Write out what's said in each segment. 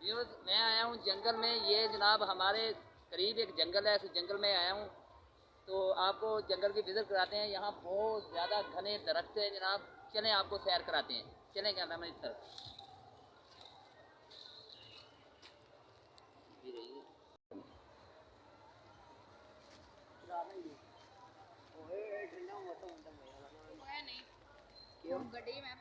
Viewers, मैं आया हूँ जंगल में। ये जनाब हमारे करीब एक जंगल है, इस जंगल में आया हूँ तो आपको जंगल की विजिट कराते हैं। यहाँ बहुत ज़्यादा घने दरख्त हैं जनाब। चलें आपको सैर कराते हैं, चलें कैमरा मैन इस तरफ। गड्डी में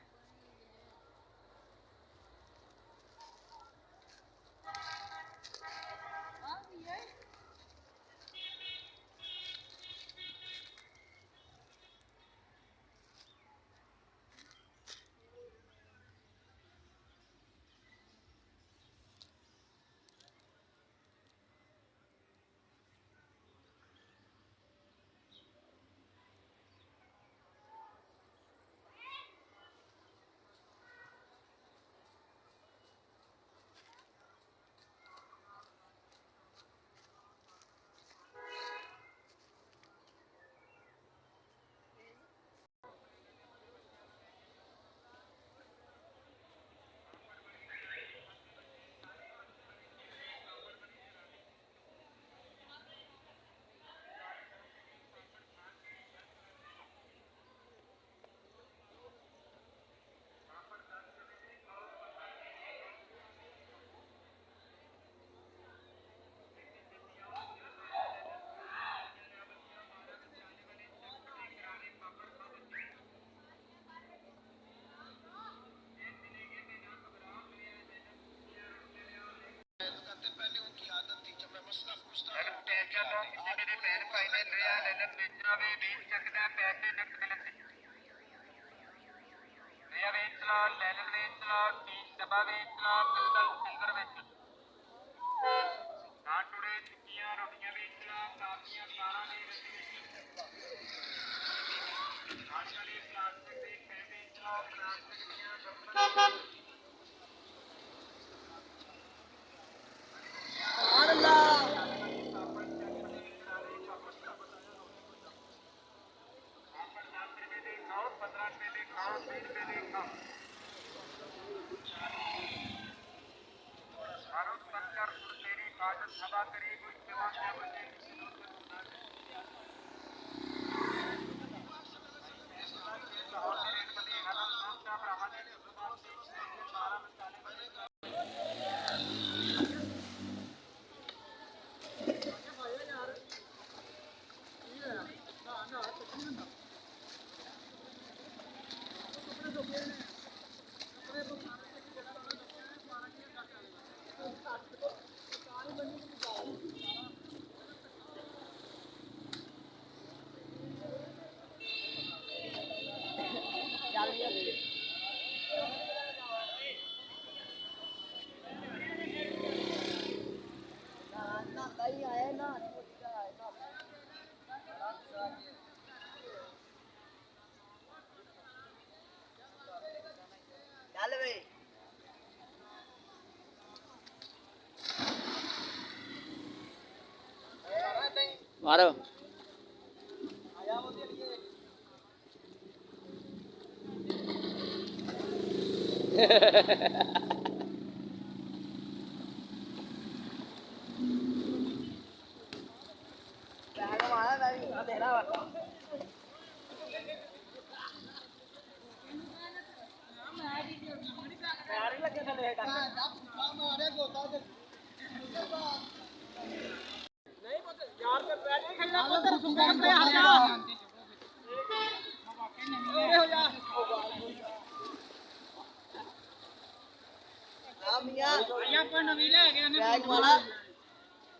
मारो।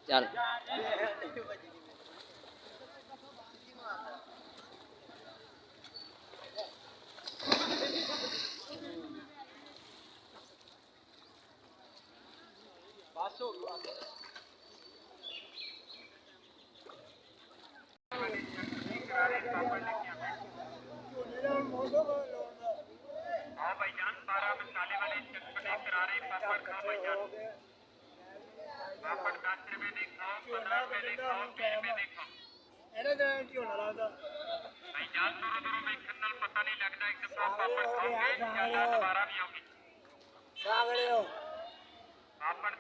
चल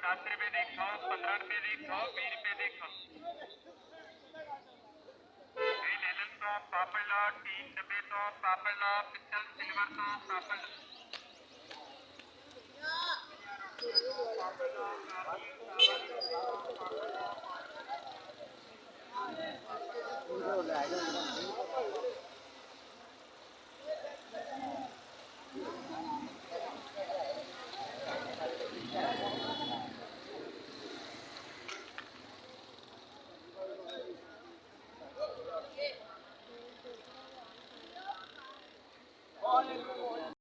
10 रुपए ਦੇ 100 15 रुपए ਦੇ 100 20 रुपए ਦੇ 100 ਇਹ ਲੈਲਨ ਤੋਂ ਪਾਪੜਾ ਟੀਨ ਡੱਬੇ ਤੋਂ ਪਾਪੜਾ ਪਿੱਤਲ ਸਿਲਵਰ ਤੋਂ ਪਾਪੜ ले आएगा